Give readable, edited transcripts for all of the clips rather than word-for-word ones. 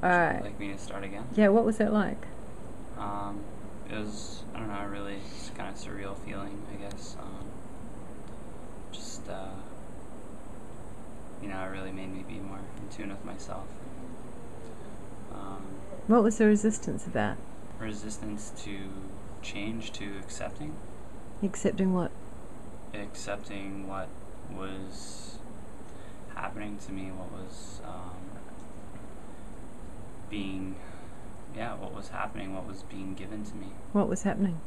All Would right. you like me to start again? Yeah, what was that like? It was, I don't know, a really kind of surreal feeling, I guess. Just, you know, it really made me be more in tune with myself. What was the resistance of that? Resistance to change, to accepting. Accepting what? Accepting what was happening to me, what was what was happening, what was being given to me. What was happening?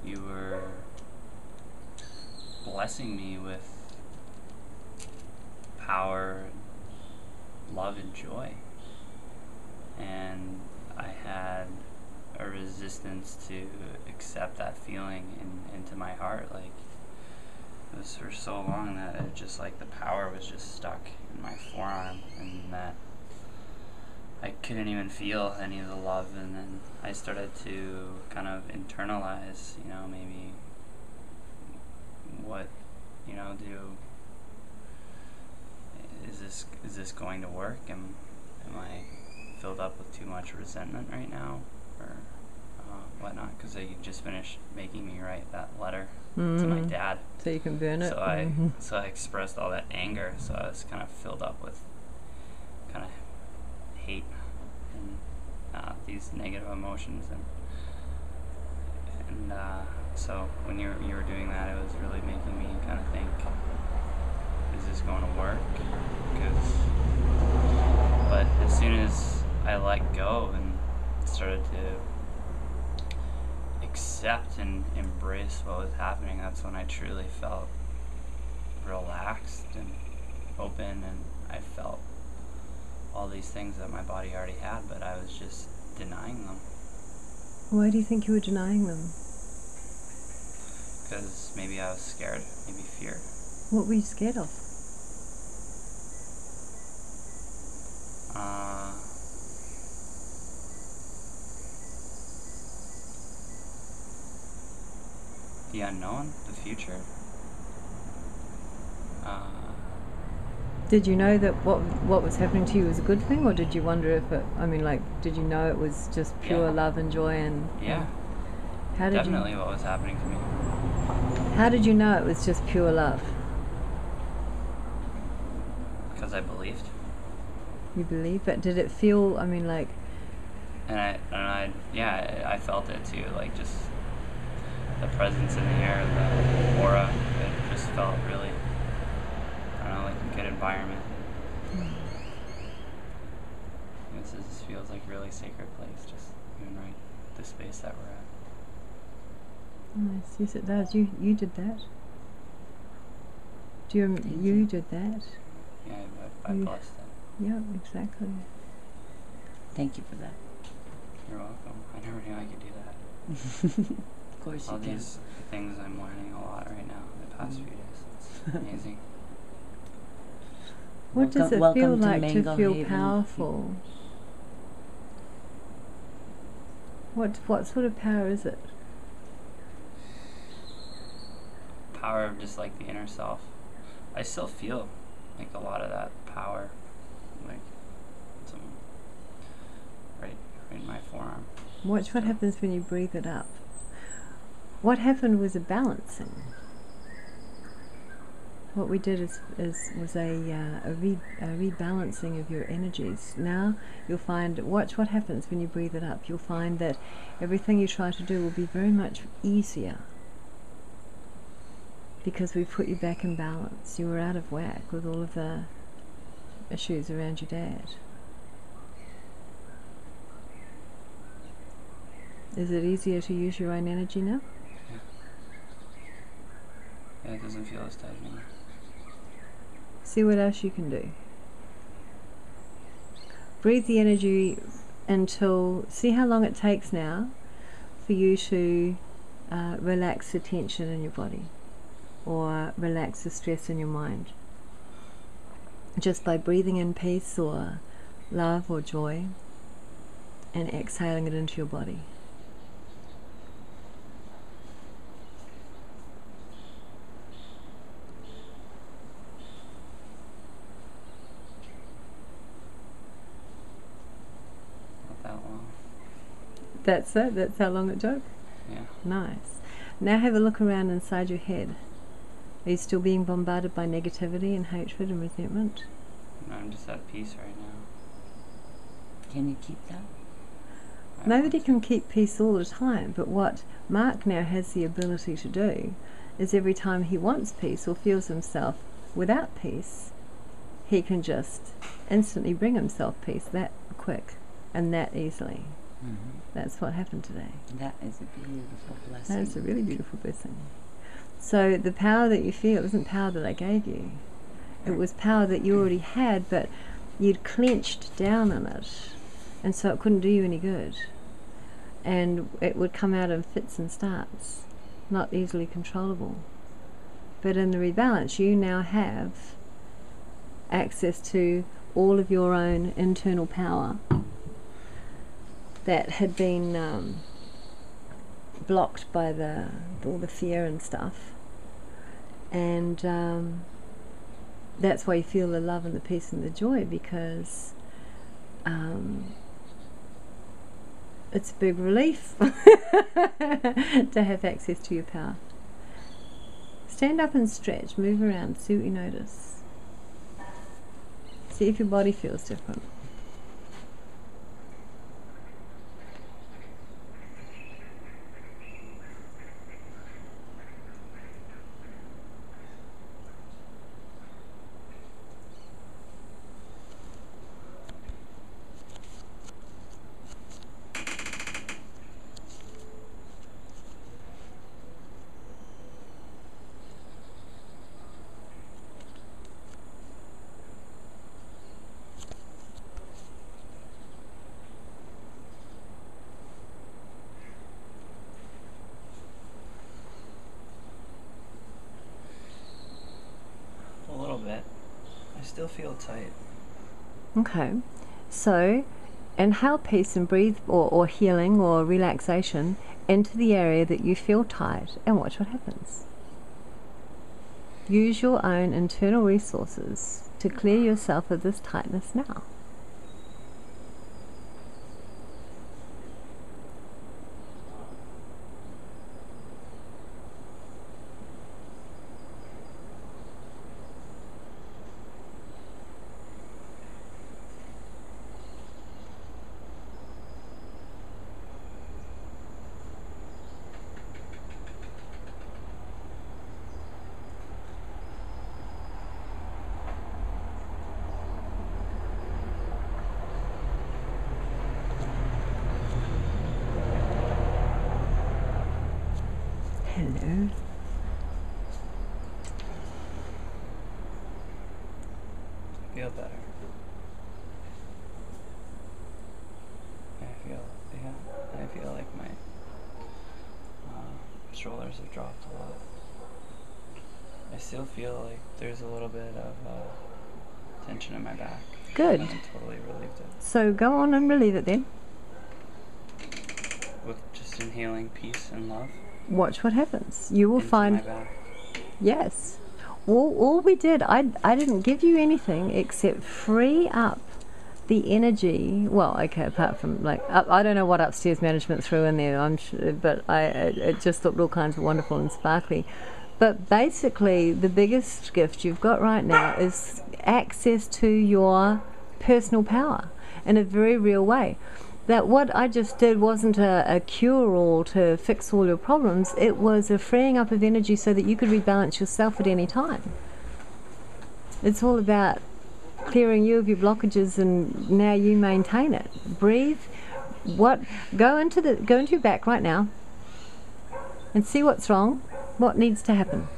You were blessing me with power, love, and joy. And I had a resistance to accept that feeling into my heart. Like, it was for so long that it just, like, the power was just stuck in my forearm, and that I couldn't even feel any of the love. And then I started to kind of internalize, you know, maybe what, you know, is this going to work? Am I filled up with too much resentment right now, or whatnot? Because I just finished making me write that letter to my dad. So you can burn it. So I expressed all that anger. So I was kind of filled up with kind of hate and these negative emotions, and so when you were doing that, it was really making me kind of think, is this going to work? But as soon as I let go and started to accept and embrace what was happening, that's when I truly felt relaxed and open, and I felt all these things that my body already had, but I was just denying them. Why do you think you were denying them? Because maybe I was scared, maybe fear. What were you scared of? The unknown, the future. Did you know that what was happening to you was a good thing, or did you wonder if it, I mean, like, did you know it was just pure love and joy? And yeah, how did definitely what was happening to me. How did you know it was just pure love? Because I believed. You believe, but did it feel, I mean, like... And I felt it too, like just the presence in the air, the aura. It just felt really, I don't know, like a good environment. This feels like a really sacred place, just even right the space that we're at. Nice. Yes, it does. You did that. You did that? Yeah, I blessed it. Yeah, exactly. Thank you for that. You're welcome. I never knew I could do that. Of course All you can. these things I'm learning a lot right now in the past few days. It's amazing. What does it feel like to feel Haven. powerful? What sort of power is it? Power of just like the inner self. I still feel like a lot of that power, like some right in my forearm. Watch what happens when you breathe it up. What happened was a balancing. What we did was a rebalancing of your energies. Now you'll find, watch what happens when you breathe it up. You'll find that everything you try to do will be very much easier, because we put you back in balance. You were out of whack with all of the issues around your dad. Is it easier to use your own energy now? Yeah, it doesn't feel as tight anymore. See what else you can do. Breathe the energy until, see how long it takes now for you to relax the tension in your body, or relax the stress in your mind, just by breathing in peace or love or joy and exhaling it into your body. That's it? That's how long it took? Yeah. Nice. Now have a look around inside your head. Are you still being bombarded by negativity and hatred and resentment? I'm just at peace right now. Can you keep that? Nobody can keep peace all the time, but what Mark now has the ability to do is every time he wants peace or feels himself without peace, he can just instantly bring himself peace that quick and that easily. That's what happened today. That is a beautiful blessing. That's a really beautiful blessing. So the power that you feel isn't power that I gave you. It was power that you already had, but you'd clenched down in it, and so it couldn't do you any good. And it would come out in fits and starts, not easily controllable. But in the rebalance, you now have access to all of your own internal power that had been blocked by all the fear and stuff, and that's why you feel the love and the peace and the joy, because it's a big relief to have access to your power. Stand up and stretch, move around, see what you notice. See if your body feels different. A little bit. I still feel tight. Okay, so inhale peace and breathe or healing or relaxation into the area that you feel tight, and watch what happens. Use your own internal resources to clear yourself of this tightness now. Hello. Feel better. I feel like my shoulders have dropped a lot. I still feel like there's a little bit of tension in my back. Good. I haven't totally relieved it. So go on and relieve it then. With just inhaling peace and love Watch what happens. You will into find, my back. yes. All we did, I didn't give you anything except free up the energy. Well, okay, apart from like, I don't know what upstairs management threw in there, I'm sure, but it just looked all kinds of wonderful and sparkly. But basically, the biggest gift you've got right now is access to your personal power in a very real way. That what I just did wasn't a cure-all to fix all your problems, it was a freeing up of energy so that you could rebalance yourself at any time. It's all about clearing you of your blockages, and now you maintain it. Breathe. Go into your back right now and see what's wrong, what needs to happen.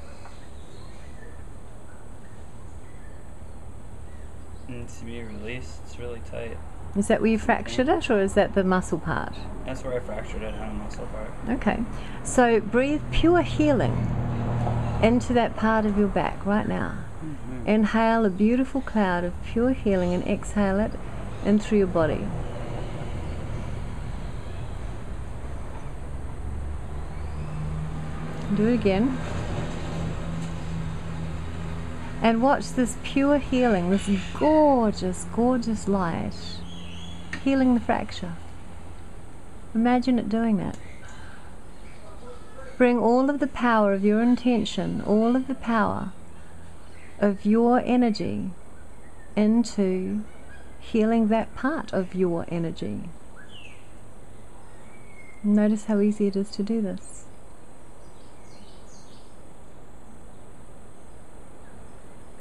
It needs to be released. It's really tight. Is that where you fractured it, or is that the muscle part? That's where I fractured it, on the muscle part. Okay, so breathe pure healing into that part of your back right now. Inhale a beautiful cloud of pure healing and exhale it in through your body. Do it again. And watch this pure healing, this gorgeous, gorgeous light healing the fracture. Imagine it doing that. Bring all of the power of your intention, all of the power of your energy into healing that part of your energy. Notice how easy it is to do this.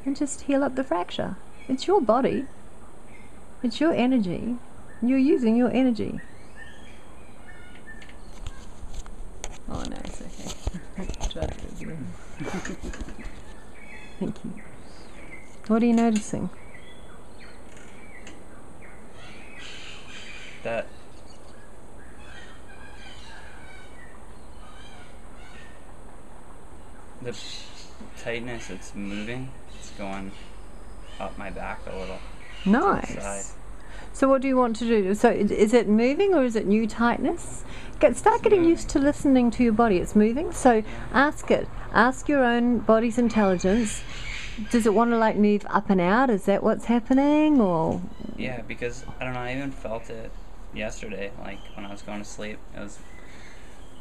And just heal up the fracture. It's your body. It's your energy. You're using your energy. Oh no, it's okay. Try to do it. Thank you. What are you noticing? That the tightness, it's moving. It's going up my back a little. To the side. Nice. So what do you want to do? So is it moving or is it new tightness? Start getting used to listening to your body. It's moving. So ask it. Ask your own body's intelligence. Does it want to like move up and out? Is that what's happening? Or Yeah, because I don't know, I even felt it yesterday, like when I was going to sleep. It was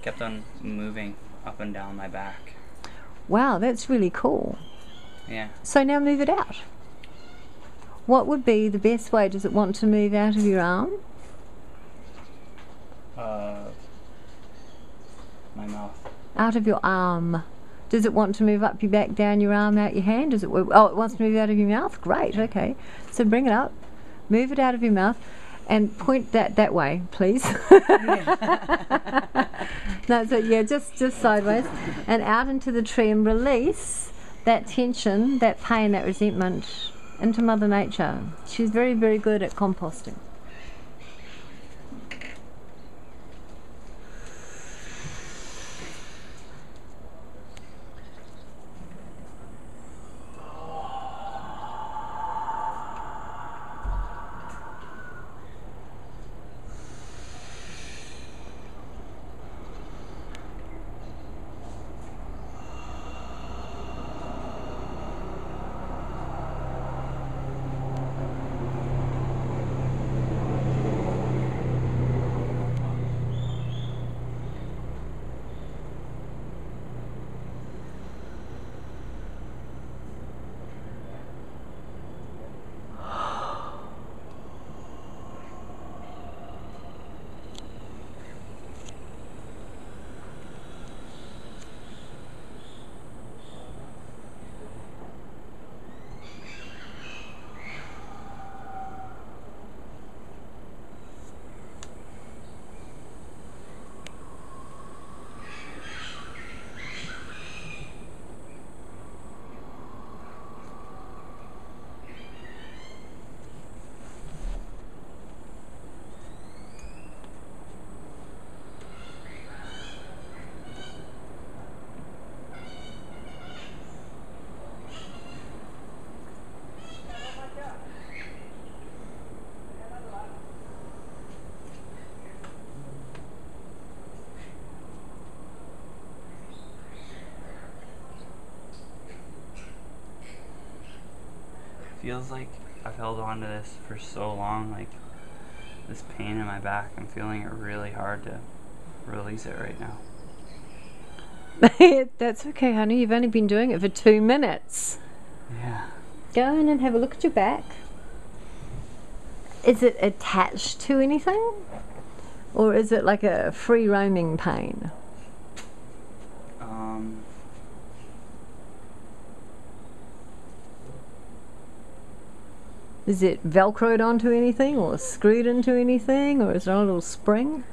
kept on moving up and down my back. wow, that's really cool. Yeah. So now move it out. What would be the best way? Does it want to move out of your arm? My mouth. Out of your arm. Does it want to move up your back, down your arm, out your hand? Does it? Oh, it wants to move out of your mouth? Great, okay. So bring it up, move it out of your mouth, and point that way, please. No, so yeah, just sideways, and out into the tree, and release that tension, that pain, that resentment into Mother Nature. She's very, very good at composting. Feels like I've held on to this for so long, like this pain in my back. I'm feeling it really hard to release it right now. That's okay, honey. You've only been doing it for 2 minutes. Yeah. Go in and have a look at your back. Is it attached to anything? Or is it like a free roaming pain? Is it velcroed onto anything or screwed into anything, or is there a little spring?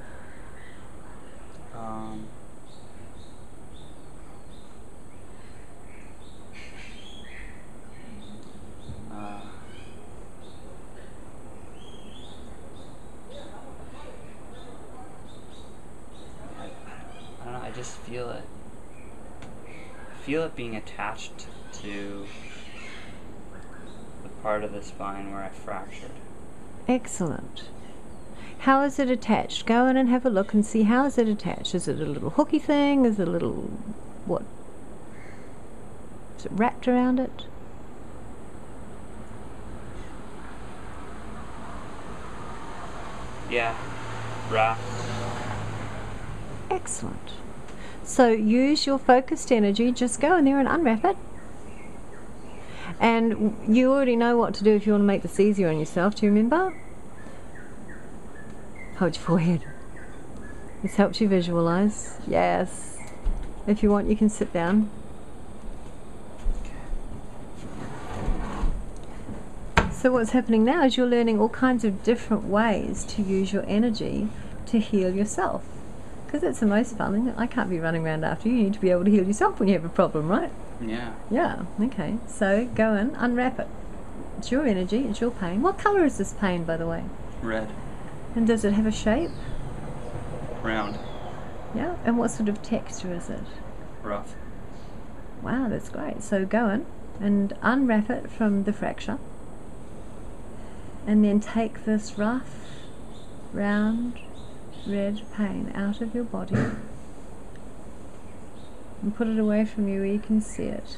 I don't know, I just feel it. I feel it being attached to the part of the spine where I fractured. Excellent. How is it attached? Go in and have a look and see how is it attached. Is it a little hooky thing? Is it a little, what? Is it wrapped around it? Yeah, wrapped. Excellent. So use your focused energy, just go in there and unwrap it. And you already know what to do if you want to make this easier on yourself. Do you remember? Hold your forehead. This helps you visualize. Yes. If you want, you can sit down. So what's happening now is you're learning all kinds of different ways to use your energy to heal yourself. Because it's the most fun. I can't be running around after you. You need to be able to heal yourself when you have a problem, right? Yeah. Yeah, okay. So go in, unwrap it. It's your energy, it's your pain. What colour is this pain, by the way? Red. And does it have a shape? Round. Yeah. And what sort of texture is it? Rough. Wow, that's great. So go in and unwrap it from the fracture. And then take this rough, round, red pain out of your body. And put it away from you where you can see it.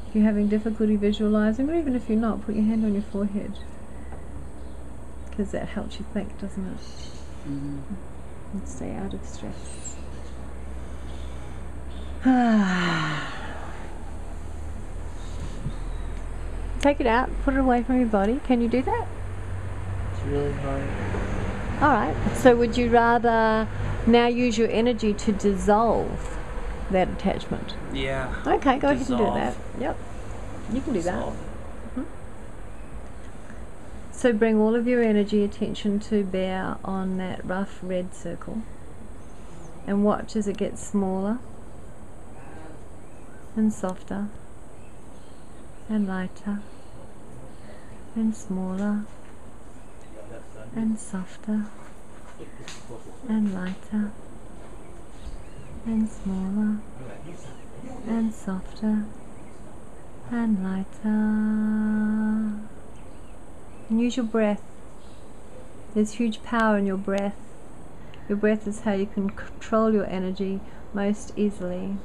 If you're having difficulty visualizing, or even if you're not, put your hand on your forehead. Because that helps you think, doesn't it? Mm-hmm. And stay out of stress. Take it out, put it away from your body. Can you do that? It's really hard. Alright, so would you rather now use your energy to dissolve that attachment? Yeah. Okay, go ahead and do Dissolve. that. Yep, you can do that. Dissolve. So bring all of your energy, attention to bear on that rough red circle. And watch as it gets smaller and softer and lighter and smaller and softer and lighter and smaller and softer and lighter. And use your breath. There's huge power in your breath. Your breath is how you can control your energy most easily.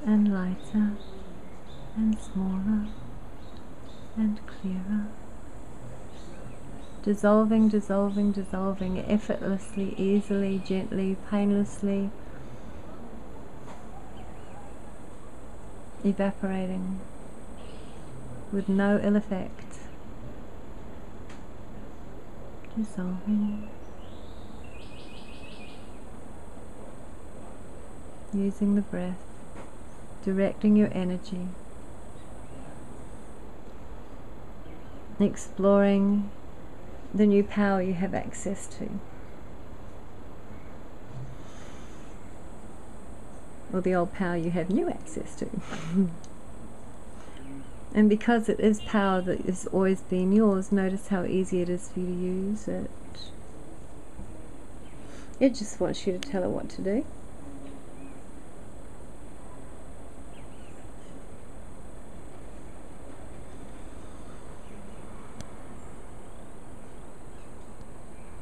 And lighter and smaller and clearer. Dissolving, dissolving, dissolving effortlessly, easily, gently, painlessly. Evaporating with no ill effect. Dissolving. Using the breath, directing your energy, exploring the new power you have access to, or the old power you have new access to. And because it is power that has always been yours, notice how easy it is for you to use it. It just wants you to tell it what to do.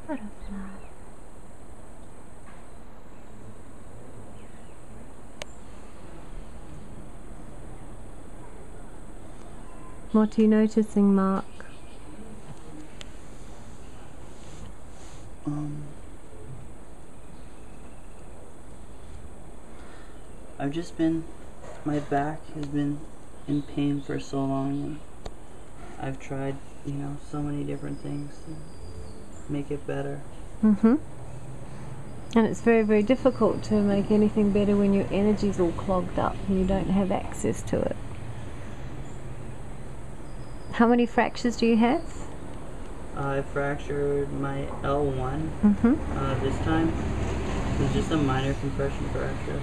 Butterfly. What are you noticing, Mark? I've just been, my back has been in pain for so long. I've tried, so many different things to make it better. And it's very, very difficult to make anything better when your energy's all clogged up and you don't have access to it. How many fractures do you have? I fractured my L1 this time. It was just a minor compression fracture.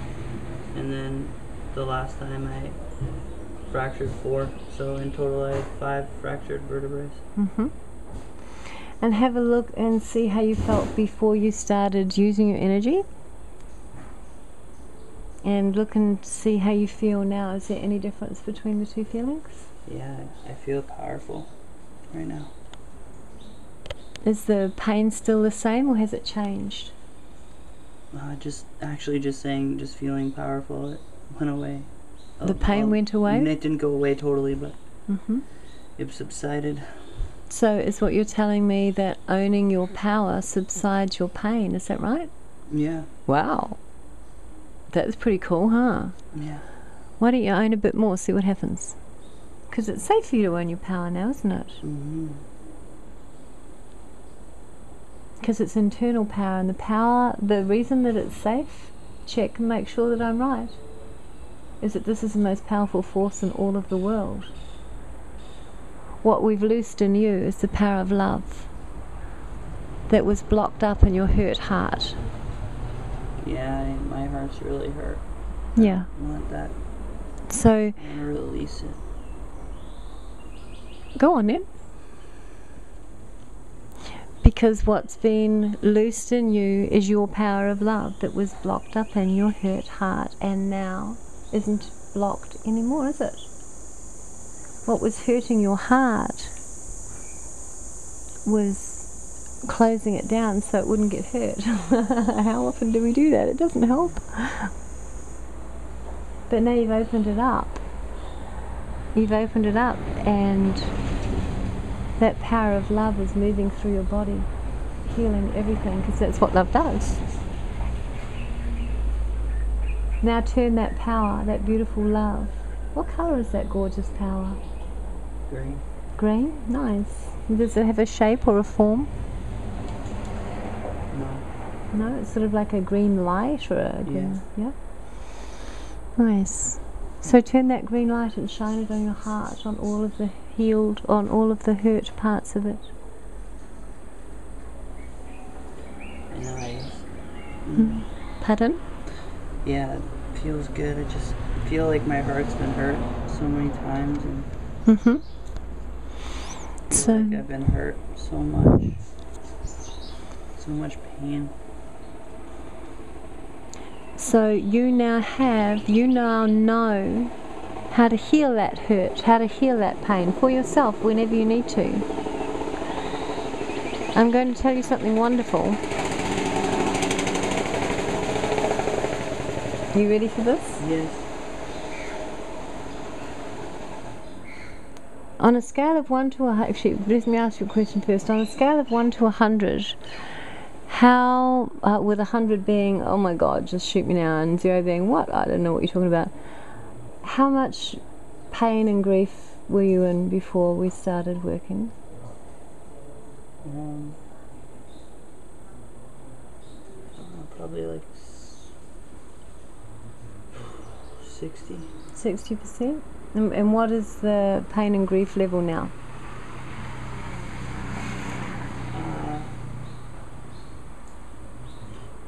And then the last time I fractured 4. So in total I had 5 fractured vertebrae. And have a look and see how you felt before you started using your energy. And look and see how you feel now. Is there any difference between the two feelings? Yeah, I feel powerful right now. Is the pain still the same or has it changed? Just saying, just feeling powerful. It went away. The pain went away? It didn't go away totally, but Mm-hmm. it subsided. So is what you're telling me that owning your power subsides your pain, is that right? Yeah. Wow. That's pretty cool, huh? Yeah. Why don't you own a bit more, see what happens? Because it's safe for you to own your power now, isn't it? Mm-hmm. Because it's internal power, and the power, the reason that it's safe, check and make sure that I'm right, is that this is the most powerful force in all of the world. What we've loosed in you is the power of love that was blocked up in your hurt heart. Yeah, my heart's really hurt. Yeah. I want that. So, I want to release it. go on then. Because what's been loosed in you is your power of love that was blocked up in your hurt heart and now isn't blocked anymore, is it? What was hurting your heart was closing it down so it wouldn't get hurt. How often do we do that? It doesn't help. But now you've opened it up. You've opened it up, and that power of love is moving through your body, healing everything, because that's what love does. Now turn that power, that beautiful love. What colour is that gorgeous power? Green. Green? Nice. Does it have a shape or a form? No. No, it's sort of like a green light or a green... Yeah? Nice. So turn that green light and shine it on your heart, on all of the healed, on all of the hurt parts of it. Nice. Pardon? Yeah, it feels good. I just feel like my heart's been hurt so many times, and Mm-hmm. I feel like I've been hurt so much pain. So you now know how to heal that hurt, how to heal that pain for yourself whenever you need to. I'm going to tell you something wonderful. You ready for this? Yes. On a scale of 1 to 100, actually, let me ask you a question first. On a scale of 1 to 100, how, with 100 being, oh my God, just shoot me now, and 0 being, what? I don't know what you're talking about. How much pain and grief were you in before we started working? Probably like 60. 60%? And what is the pain and grief level now?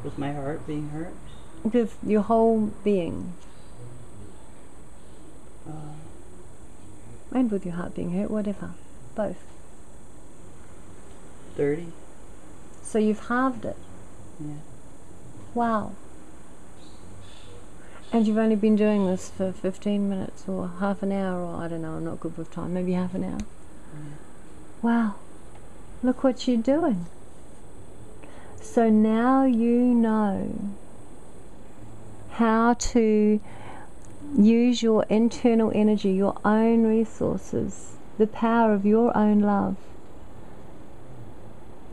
With my heart being hurt? With your whole being. And with your heart being hurt, whatever. Both. 30. So you've halved it. Yeah. Wow. And you've only been doing this for 15 minutes or half an hour, or I don't know, I'm not good with time, maybe half an hour. Yeah. Wow. Look what you're doing. So now you know how to use your internal energy, your own resources, the power of your own love,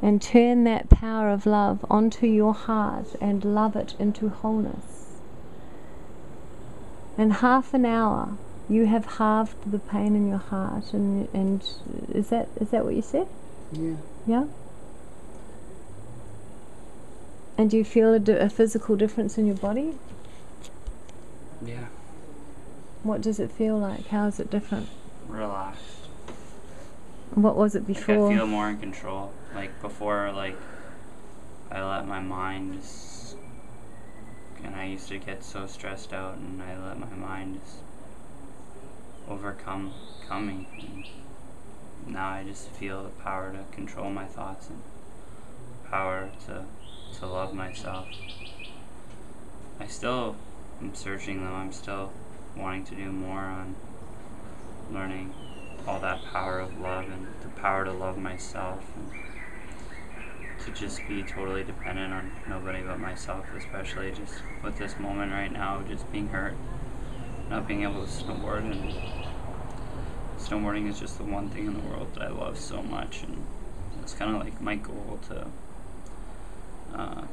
and turn that power of love onto your heart and love it into wholeness. In half an hour, you have halved the pain in your heart, and is that what you said? Yeah. Yeah. And do you feel a physical difference in your body? Yeah. What does it feel like? How is it different? Relaxed. What was it before? Like I feel more in control. Like before, like I let my mind just, and I used to get so stressed out, and I let my mind just overcome me. And now I just feel the power to control my thoughts and power to love myself. I still am searching though. I'm still wanting to do more on learning all that power of love and the power to love myself and to just be totally dependent on nobody but myself, especially just with this moment right now, just being hurt, not being able to snowboard. And snowboarding is just the one thing in the world that I love so much, and it's kind of like my goal to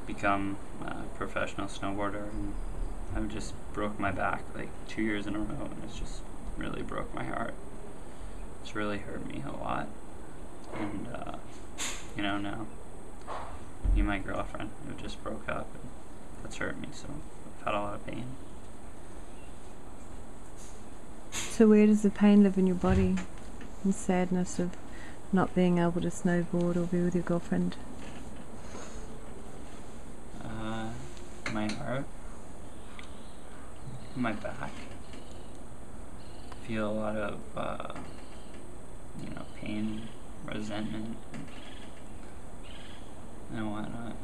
become a professional snowboarder. And I've just broke my back like 2 years in a row, and it's just really broke my heart. It's really hurt me a lot. And you know, now me and my girlfriend have just broke up, and that's hurt me, so I've had a lot of pain. So where does the pain live in your body? The sadness of not being able to snowboard or be with your girlfriend? My heart, my back. Feel a lot of pain, resentment, and whatnot.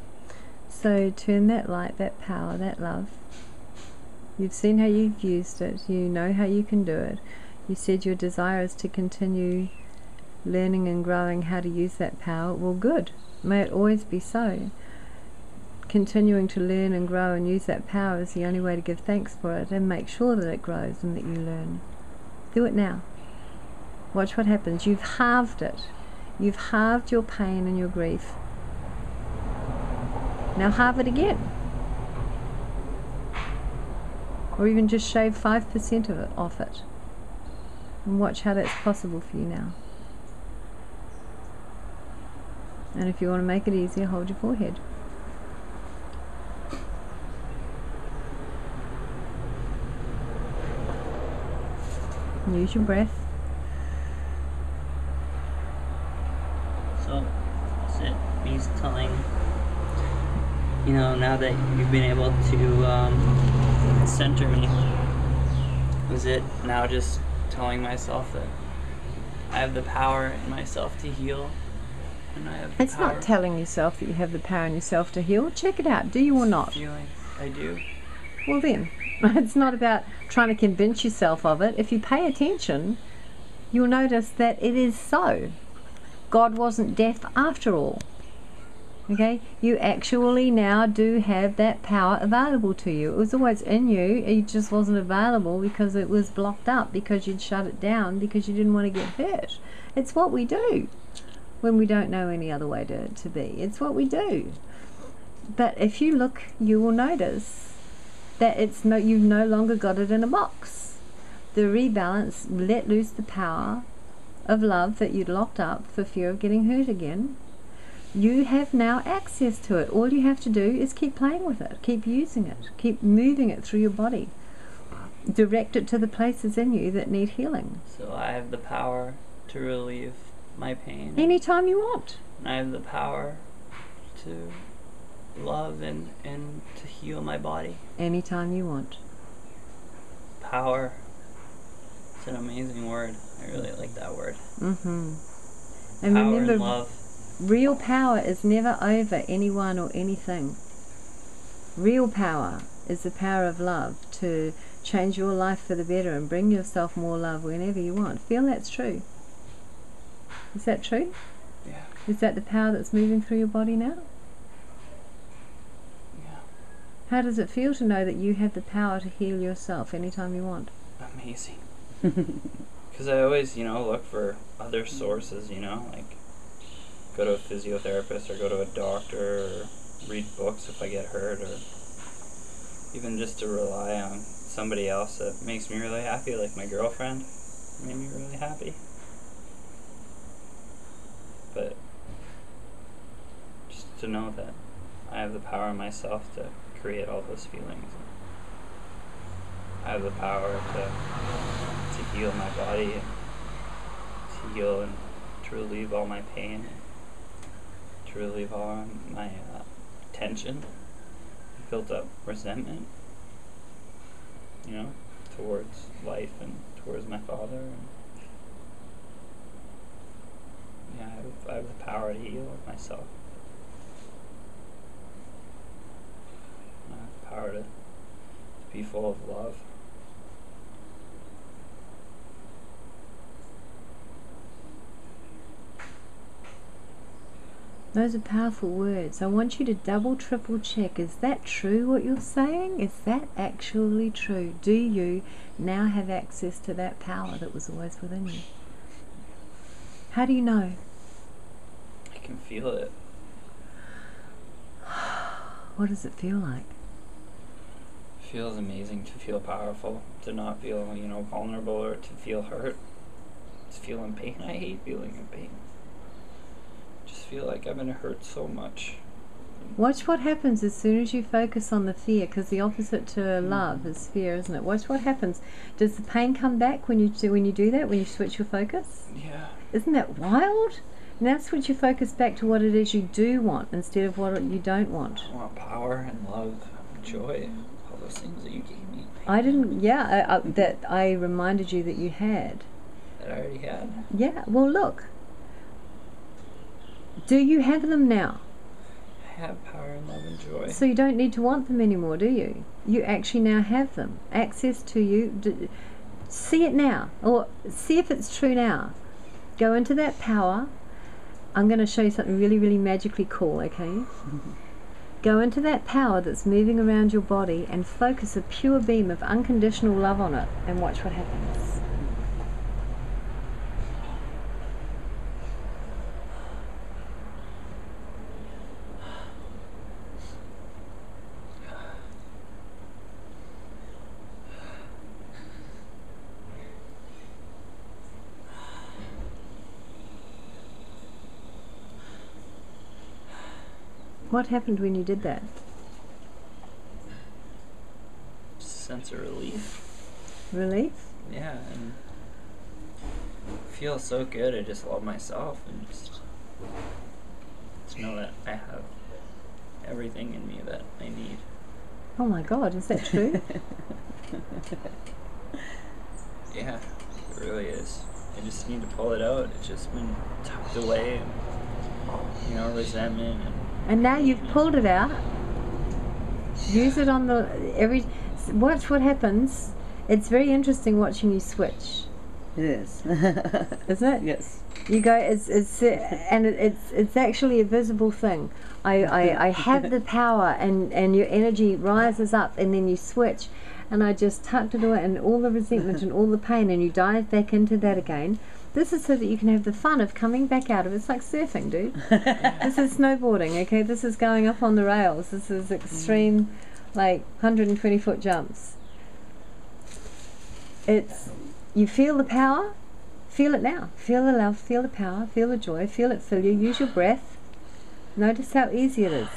So turn that light, that power, that love. You've seen how you've used it. You know how you can do it. You said your desire is to continue learning and growing how to use that power. Well, good. May it always be so. Continuing to learn and grow and use that power is the only way to give thanks for it and make sure that it grows and that you learn. Do it now. Watch what happens. You've halved it. You've halved your pain and your grief. Now halve it again. Or even just shave 5% of it off it. And watch how that's possible for you now. And if you want to make it easier, hold your forehead. And use your breath. So, is it he's telling, now that you've been able to center me, is it now just telling myself that I have the power in myself to heal? And I have the It's power. not telling yourself that you have the power in yourself to heal. Check it out. Do you or not? Feeling I do. Well then, it's not about trying to convince yourself of it. If you pay attention, you'll notice that it is so. God wasn't deaf after all. Okay? You actually now do have that power available to you. It was always in you. It just wasn't available because it was blocked up, because you'd shut it down, because you didn't want to get hurt. It's what we do when we don't know any other way to be. It's what we do. But if you look, you will notice that you've no longer got it in a box. The rebalance let loose the power of love that you'd locked up for fear of getting hurt again. You have now access to it. All you have to do is keep playing with it, keep using it, keep moving it through your body. Direct it to the places in you that need healing. So I have the power to relieve my pain. Anytime you want. And I have the power to love and to heal my body. Anytime you want. Power. It's an amazing word. I really like that word. And Power remember, and love. real power is never over anyone or anything. Real power is the power of love to change your life for the better and bring yourself more love whenever you want. Feel that's true. Is that true? Yeah. Is that the power that's moving through your body now? Yeah. How does it feel to know that you have the power to heal yourself anytime you want? Amazing. Because I always, look for other sources, like go to a physiotherapist or go to a doctor or read books if I get hurt, or even just to rely on somebody else that makes me really happy, like my girlfriend made me really happy. But just to know that I have the power in myself to create all those feelings. I have the power to heal my body, to heal and to relieve all my pain, to relieve all my tension, built up resentment, towards life and towards my father. And yeah, I have the power to heal myself. I have the power to be full of love. Those are powerful words. I want you to double, triple check. Is that true what you're saying? Is that actually true? Do you now have access to that power that was always within you? How do you know? I can feel it. What does it feel like? It feels amazing to feel powerful, to not feel, vulnerable or to feel hurt. To feel in pain. I hate feeling in pain. Just feel like I've been hurt so much. Watch what happens as soon as you focus on the fear, because the opposite to love is fear, isn't it? Watch what happens. Does the pain come back when you do that, when you switch your focus? Yeah. Isn't that wild? Now switch your focus back to what it is you do want instead of what you don't want. I want power and love, joy, all those things that you gave me. That I reminded you that you had. That I already had. Yeah, well look. Do you have them now? I have power and love and joy. So you don't need to want them anymore, do you? You actually now have them. Access to you. See it now, or see if it's true now. Go into that power. I'm going to show you something really, really magically cool, okay? Go into that power that's moving around your body and focus a pure beam of unconditional love on it and watch what happens. What happened when you did that? Sense of relief. Relief? Yeah, and I feel so good. I just love myself and just to know that I have everything in me that I need. Oh my God, is that true? Yeah, it really is. I just need to pull it out. It's just been tucked away, and, resentment And now you've pulled it out. Use it on watch what happens. It's very interesting watching you switch. It is. Isn't it? Yes. You go, it's actually a visible thing. I have the power, and your energy rises up, and then you switch, and I just tucked it away, and all the resentment and all the pain, and you dive back into that again. This is so that you can have the fun of coming back out of it. It's like surfing, dude. This is snowboarding, okay? This is going up on the rails. This is extreme, 120-foot jumps. You feel the power. Feel it now. Feel the love, feel the power, feel the joy, feel it fill you. Use your breath. Notice how easy it is.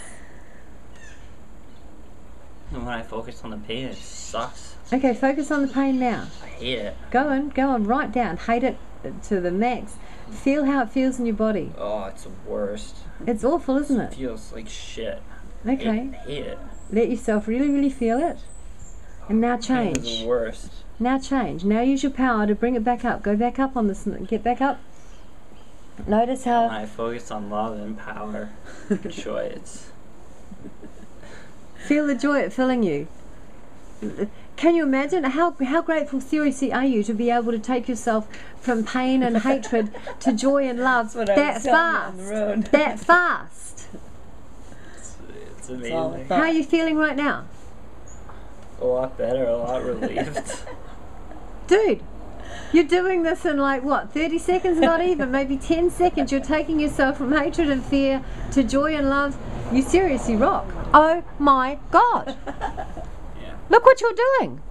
And when I focus on the pain, it sucks. Okay, focus on the pain now. I hate it. Go on, write down. Hate it to the max. Feel how it feels in your body. Oh, it's the worst. It's awful, isn't It it? feels like shit. Okay. I hate it. Let yourself really, really feel it. And now Pain is change. the worst. Now change. Now use your power to bring it back up. Go back up on this. Get back up. Notice When how... I focus on love and power, joy, it's... Feel the joy filling you. Can you imagine how grateful, seriously, are you to be able to take yourself from pain and hatred to joy and love that fast? That fast. It's amazing. How are you feeling right now? A lot better, a lot relieved. Dude, you're doing this in 30 seconds? Not even, maybe 10 seconds. You're taking yourself from hatred and fear to joy and love. You seriously rock. Oh my God. Yeah. Look what you're doing.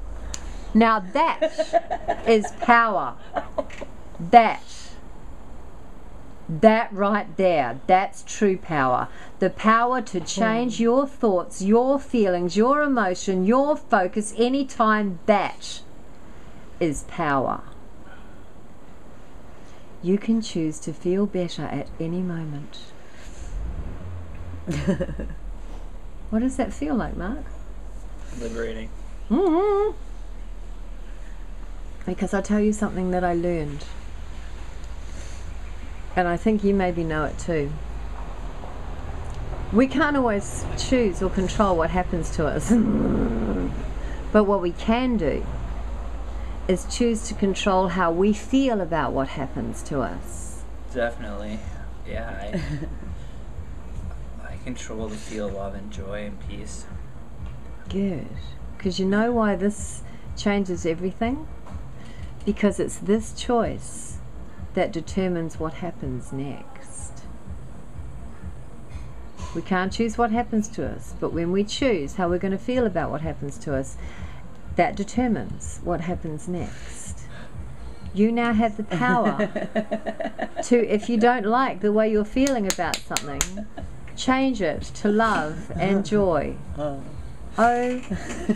Now that is power. That right there, that's true power. The power to change your thoughts, your feelings, your emotion, your focus anytime. That is power. You can choose to feel better at any moment. What does that feel like, Mark? Liberating. Mm-hmm. Because I'll tell you something that I learned. And I think you maybe know it too. We can't always choose or control what happens to us. But what we can do is choose to control how we feel about what happens to us. Definitely. Yeah, control to feel love and joy and peace. Good. Because you know why this changes everything? Because it's this choice that determines what happens next. We can't choose what happens to us, but when we choose how we're going to feel about what happens to us, that determines what happens next. You now have the power to, if you don't like the way you're feeling about something, change it to love and joy. Oh,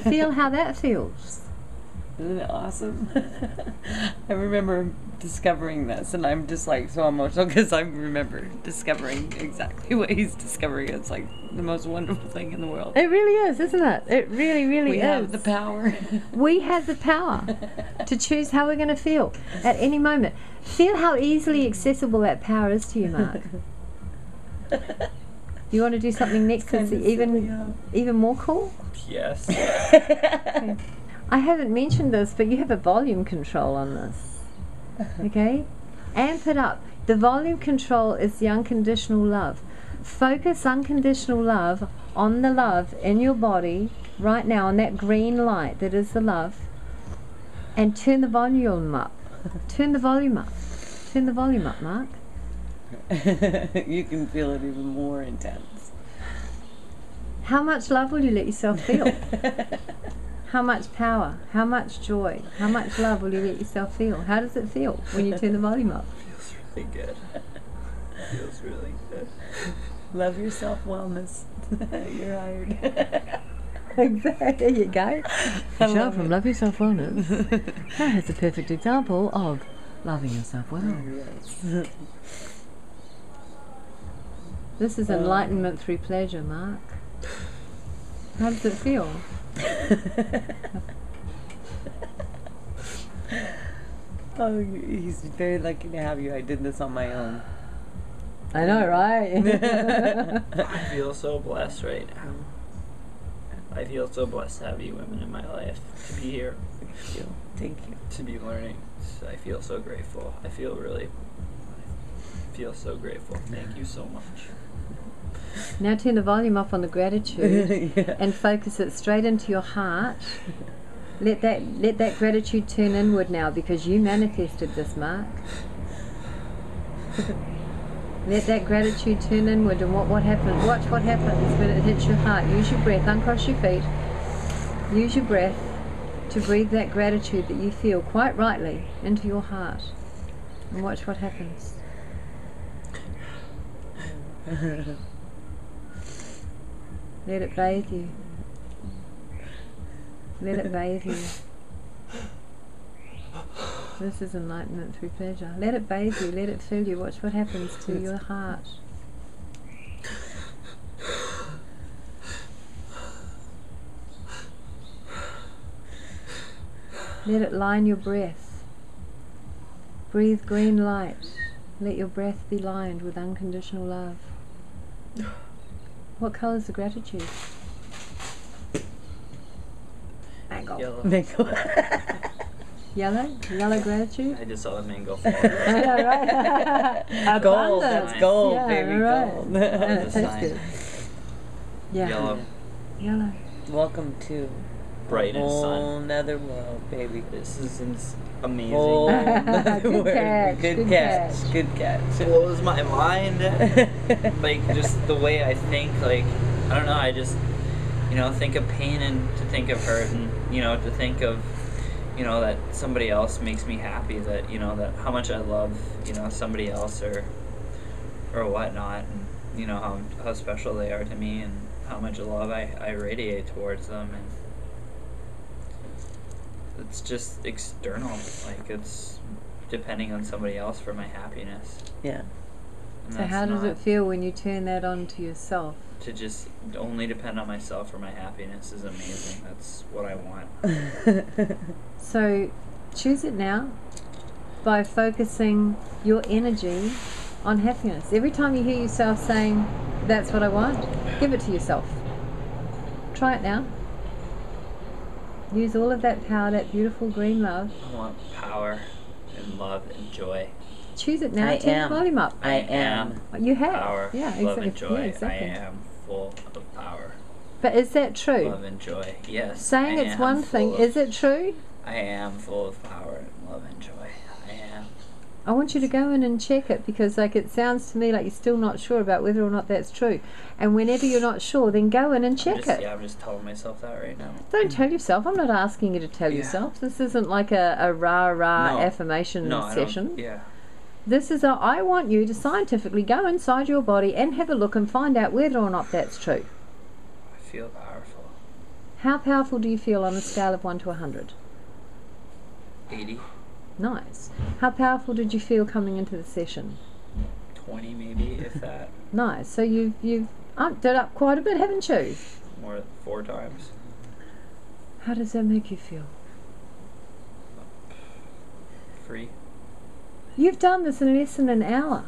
feel how that feels. Isn't it awesome? I remember discovering this, and I'm just like so emotional because I remember discovering exactly what he's discovering. It's like the most wonderful thing in the world. It really is, isn't it? It really, really We is. have the power. We have the power to choose how we're going to feel at any moment. Feel how easily accessible that power is to you, Mark. You want to do something next that's even more cool? Yes. I haven't mentioned this, but you have a volume control on this. Okay? Amp it up. The volume control is the unconditional love. Focus unconditional love on the love in your body right now, on that green light that is the love, and turn the volume up. Turn the volume up. Turn the volume up, Mark. You can feel it even more intense. How much love will you let yourself feel? How much power? How much joy? How much love will you let yourself feel? How does it feel when you turn the volume up? Feels really good. Feels really good. Love yourself wellness. You're hired. There you go. Michelle from Love Yourself Wellness. That is a perfect example of loving yourself well. Yes. This is enlightenment through pleasure, Mark. How does it feel? Oh, he's very lucky to have you. I did this on my own. I know, right? I feel so blessed right now. I feel so blessed to have you women in my life, to be here, Thank you. to be learning. I feel so grateful. I feel so grateful. Thank you so much. Now turn the volume up on the gratitude Yeah. and focus it straight into your heart. Let that gratitude turn inward now, because you manifested this, Mark. Let that gratitude turn inward, and what happens? Watch what happens when it hits your heart. Use your breath. Uncross your feet. Use your breath to breathe that gratitude that you feel quite rightly into your heart. And watch what happens. Let it bathe you. Let it bathe you. This is enlightenment through pleasure. Let it bathe you, let it fill you. Watch what happens to your heart. Let it line your breath. Breathe green light. Let your breath be lined with unconditional love. What colour is the gratitude? Mango. Yellow. Mango. Yellow? Yellow gratitude? I just saw the mango fall. I know, right? Gold. Abundance. That's gold, Yeah, baby. right. Gold. Yeah, That it was a tastes sign. good. Yeah. Yellow. Yellow. Welcome to Bright a and whole sun. nother world, baby. This is amazing. Whole It nother Good world. catch, Good good catch. catch. Good catch. blows my mind. Like, just the way I think, like, I don't know, I just, think of pain and to think of hurt and, to think of, that somebody else makes me happy, that, that how much I love, somebody else or whatnot, and, how special they are to me and how much love I radiate towards them, and it's just external, like, it's depending on somebody else for my happiness. Yeah. And So that's how does not- it feel when you turn that on to yourself? To just only depend on myself for my happiness is amazing. That's what I want. So choose it now by focusing your energy on happiness. Every time you hear yourself saying, that's what I want, give it to yourself. Try it now. Use all of that power, that beautiful green love. I want power and love and joy. choose it now. I Turn am. the volume up. I am. You have. Power, Yeah, love, exactly. and joy. Yeah, exactly. I am full of power, But is that true? love, and joy. Yes. Saying I it's am one thing, full of- is it true? I am full of power and love and joy. I am. I want you to go in and check it, because like it sounds to me like you're still not sure about whether or not that's true. And whenever you're not sure, then go in and check it. Yeah, I'm just telling myself that right now. Don't tell yourself. I'm not asking you to tell Yeah. yourself. This isn't like a rah-rah No. affirmation No, I session. don't. Yeah. This is I want you to scientifically go inside your body and have a look and find out whether or not that's true. I feel powerful. How powerful do you feel on a scale of 1 to 100? 80, Nice. How powerful did you feel coming into the session? 20 maybe, if that. Nice. So you've upped it up quite a bit, haven't you? More than 4 times. How does that make you feel? Free. You've done this in less than an hour.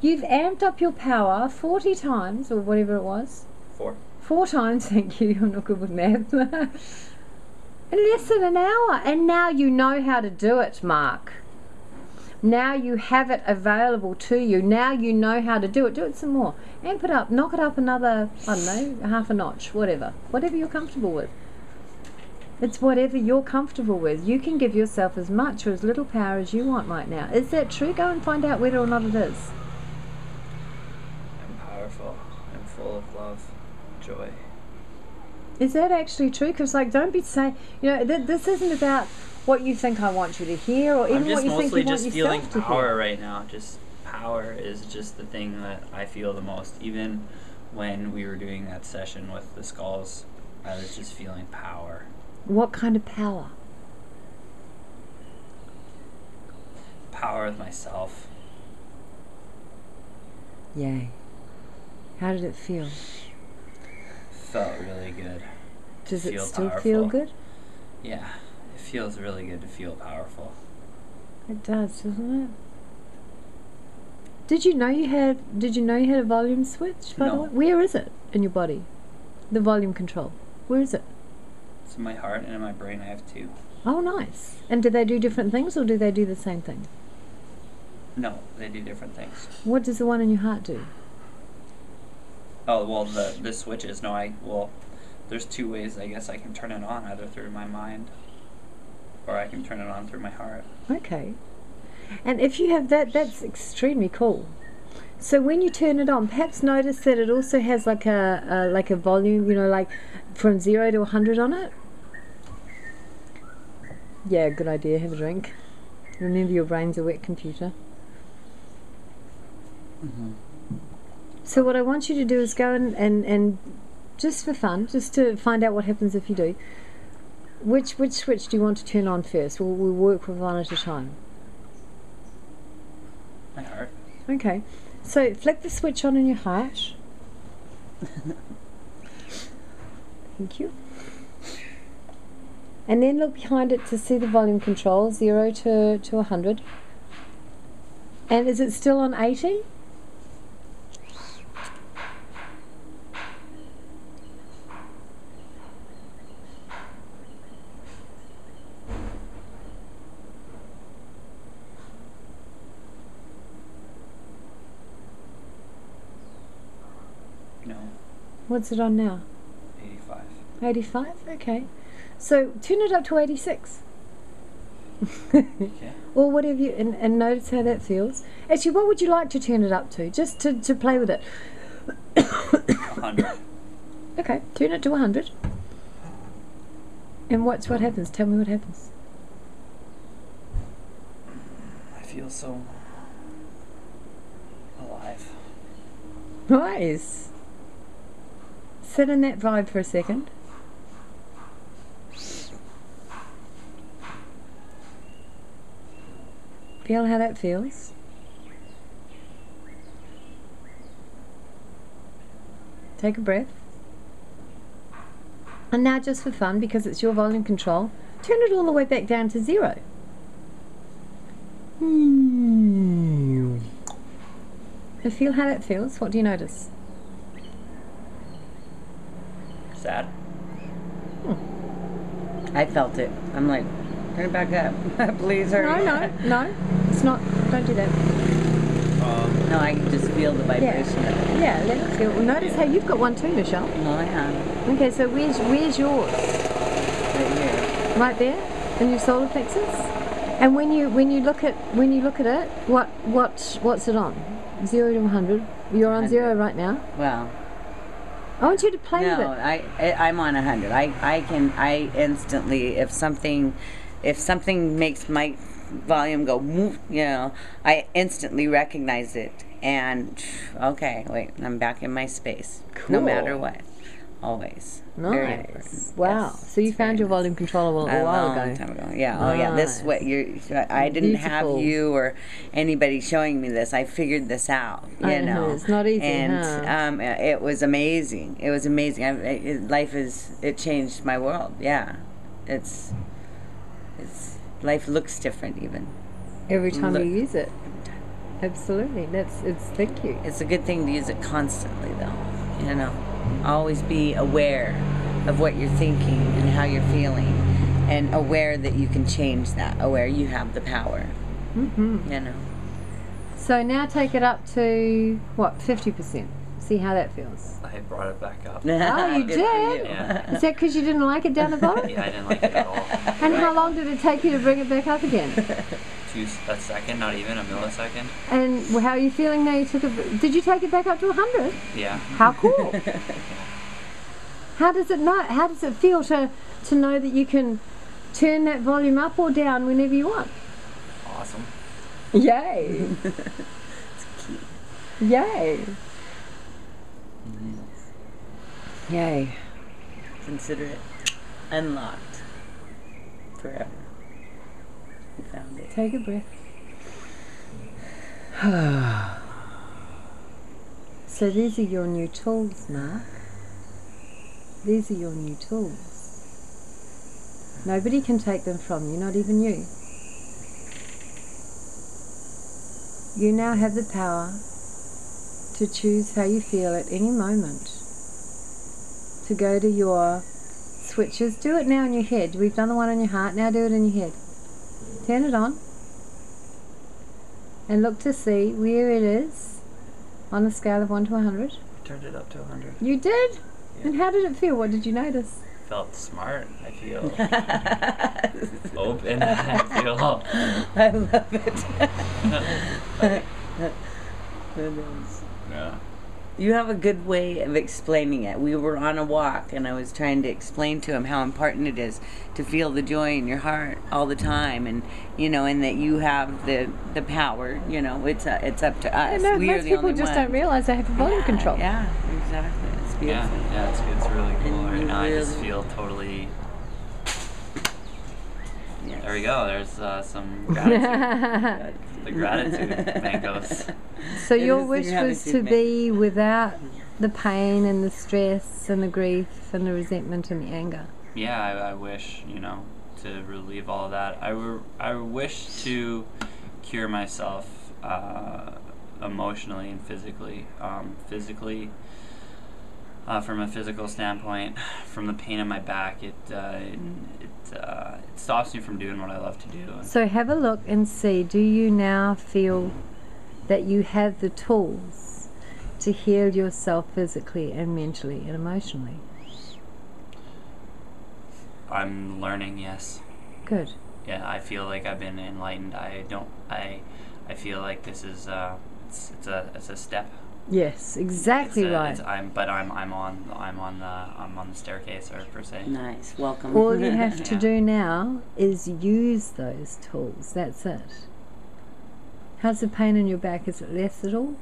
You've amped up your power 40 times, or whatever it was. 4. 4 times, thank you. I'm not good with math. In less than an hour. And now you know how to do it, Mark. Now you have it available to you. Now you know how to do it. Do it some more. Amp it up. Knock it up another, I don't know, half a notch. Whatever. Whatever you're comfortable with. It's whatever you're comfortable with. You can give yourself as much or as little power as you want right now. Is that true? Go and find out whether or not it is. I'm powerful. I'm full of love, joy. Is that actually true? Because, like, don't be saying, you know, this isn't about what you think I want you to hear, or even I'm just what you think mostly you want just feeling yourself to power hear. right now. Just power is just the thing that I feel the most. Even when we were doing that session with the skulls, I was just feeling power. What kind of power? Power with myself. Yay. How did it feel? Felt really good. Does it Feel still feel powerful. good? Yeah, it feels really good to feel powerful. It does, doesn't it? Did you know you had a volume switch, by the No. way? Where is it in your body? The volume control. Where is it? It's in my heart and in my brain. I have 2. Oh, nice. And do they do different things, or do they do the same thing? No, they do different things. What does the one in your heart do? Oh, well, the switches, there's 2 ways I guess I can turn it on, either through my mind or I can turn it on through my heart. Okay. And if you have that, that's extremely cool. So when you turn it on, perhaps notice that it also has like a volume, you know, like from 0 to 100 on it. Yeah, good idea. Have a drink. Remember, your brain's a wet computer. Mm-hmm. So what I want you to do is go and just for fun, just to find out what happens if you do, which switch do you want to turn on first? We'll work with one at a time. My heart. Okay. So flick the switch on in your heart. Thank you. And then look behind it to see the volume control, 0 to 100. And is it still on 80? No. What's it on now? 85. 85? Okay. So turn it up to 86. Okay. Or whatever you, and notice how that feels. Actually, what would you like to turn it up to? Just to play with it. 100. Okay, turn it to 100. And what happens? Tell me what happens. I feel so alive. Nice. Sit in that vibe for a second. Feel how that feels. Take a breath. And now, just for fun, because it's your volume control, turn it all the way back down to 0. So feel how that feels. What do you notice? Sad. I felt it. I'm like, Turn it back up. Please hurry. No. It's not. Don't do that. No, I can just feel the vibration of it. Yeah, let it feel. Well, notice how you've got one too, Michelle. Oh, yeah. Okay, so where's yours? Right here. Right there, in your solar plexus. And when you look at it, what's it on? 0 to 100. You're on 0 right now. Well, I want you to play with no, it. I'm on 100. I instantly, if something makes my volume go, you know, I instantly recognize it. And okay, wait, I'm back in my space. No Cool. matter what, always. Very important. Nice. Wow. Yes, So you it's found very your volume controller a while long ago. time ago. Yeah. Oh, yeah. This Nice. what you're. I didn't have Beautiful. you or anybody showing me this. I figured this out. You know, It's not easy, and huh? it was amazing. It was amazing. It changed my world. Yeah, it's life looks different even. Every time Look- you use it. Absolutely. Thank you. It's a good thing to use it constantly, though. You know, always be aware of what you're thinking and how you're feeling, and aware that you can change that. Aware you have the power. Mm-hmm. You know. So now take it up to, what, 50%. See how that feels. I brought it back up. Oh, you Good for did? you. Yeah. Is that because you didn't like it down the bottom? Yeah, I didn't like it at all. And how long did it take you to bring it back up again? A second, not even a millisecond. And how are you feeling now? Did you take it back up to 100? Yeah. How cool! How does it feel to know that you can turn that volume up or down whenever you want? Awesome. Yay! Yay! Yay! Consider it unlocked forever. You found it. Take a breath. So these are your new tools, Mark. These are your new tools. Nobody can take them from you, not even you. You now have the power to choose how you feel at any moment. To go to your switches. Do it now in your head. We've done the one in your heart, now do it in your head. Turn it on. And look to see where it is on a scale of 1 to 100. Turned it up to 100. You did? Yeah. And how did it feel? What did you notice? Felt smart. I feel open. I feel. I love it. Yeah. You have a good way of explaining it. We were on a walk, and I was trying to explain to him how important it is to feel the joy in your heart all the time, and you know, and that you have the power. You know, it's up to us. No, We are most the people only just one. don't realize they have a volume control. Yeah, exactly. It's Yeah, beautiful. yeah, it's really cool. And Right you now, I just really- feel totally. Yes. There we go. There's some gratitude. The gratitude mangoes. So It your is the wish was to gratitude be without the pain and the stress and the grief and the resentment and the anger. Yeah, I wish, to relieve all of that. I wish to cure myself emotionally and physically. From a physical standpoint, from the pain in my back, it stops me from doing what I love to do. So have a look and see, do you now feel that you have the tools to heal yourself physically and mentally and emotionally? I'm learning, yes. Good. Yeah, I feel like I've been enlightened. I feel like this is it's a step. Yes, exactly right. I'm on the staircase, or per se. Nice. Welcome. All you have to Yeah. do now is use those tools. That's it. How's the pain in your back? Is it less at all?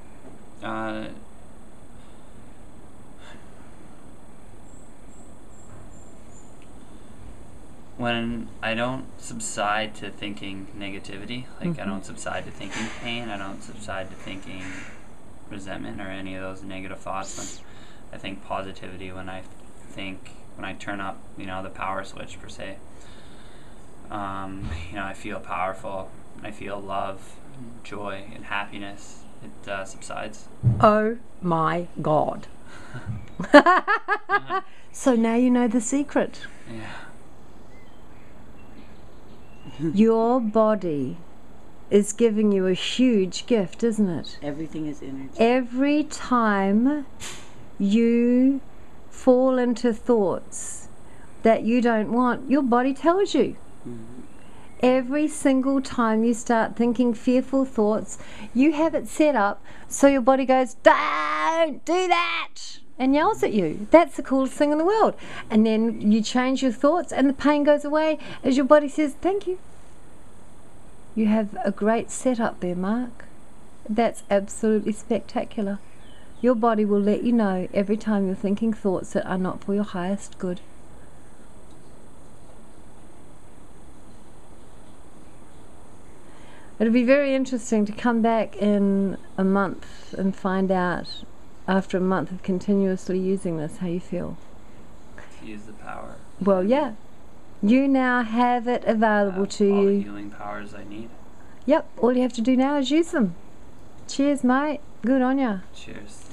When I don't subside to thinking negativity, like I Mhm. don't subside to thinking pain, I don't subside to thinking resentment or any of those negative thoughts. When I think positivity, when I turn up, the power switch per se, I feel powerful. I feel love, joy, and happiness. It subsides. Oh my God. So now you know the secret. Yeah. Your body is giving you a huge gift, isn't it? Everything is energy. Every time you fall into thoughts that you don't want, your body tells you. Every single time you start thinking fearful thoughts, you have it set up so your body goes, don't do that, and yells at you. That's the coolest thing in the world. And then you change your thoughts and the pain goes away as your body says, thank you. You have a great setup there, Mark. That's absolutely spectacular. Your body will let you know every time you're thinking thoughts that are not for your highest good. It'll be very interesting to come back in a month and find out, after a month of continuously using this, how you feel. To use the power. Well, yeah. You now have it available to all the you. healing powers I need. Yep, all you have to do now is use them. Cheers, mate. Good on ya. Cheers.